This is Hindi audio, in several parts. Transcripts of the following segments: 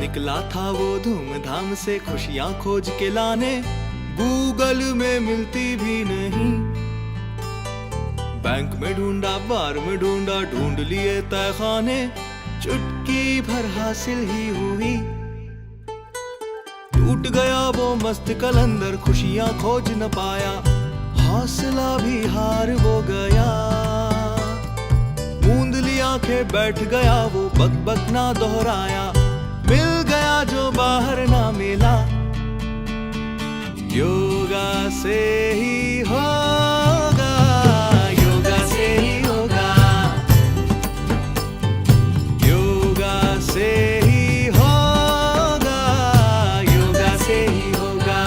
निकला था वो धूमधाम से खुशियां खोज के लाने, गूगल में मिलती भी नहीं। बैंक में ढूंढा, बार में ढूंढा, ढूंढ लिए तहखाने, चुटकी भर हासिल ही हुई। टूट गया वो मस्त कलंदर, खुशियां खोज न पाया, हौसला भी हार वो गया। मूंद ली आंखें बैठ गया वो, बक बक ना दोहराया, मिल गया जो बाहर ना मिला। योगा से ही होगा, योगा से ही होगा, योगा से ही होगा, योगा से ही होगा।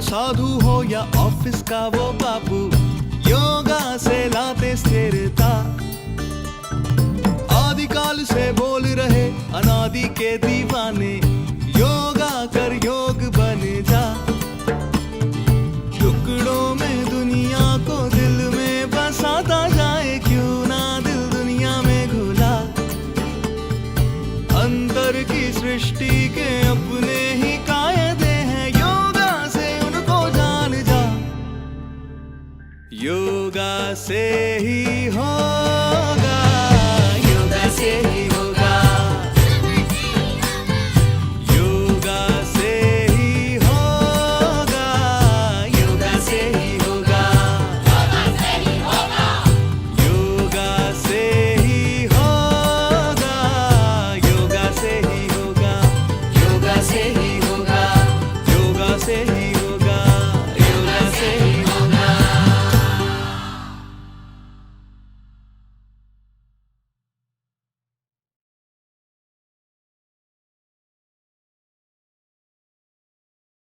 साधु हो या ऑफिस का वो बाबू, योगा से लाते स्थिरता। आदिकाल से बोल रहे अनादि के दीवाने, योगा कर योग बन जा। टुकड़ों में दुनिया को दिल में बसाता जाए, क्यों ना दिल दुनिया में घुला। अंतर की सृष्टि के अपने ही कायदे हैं, योगा से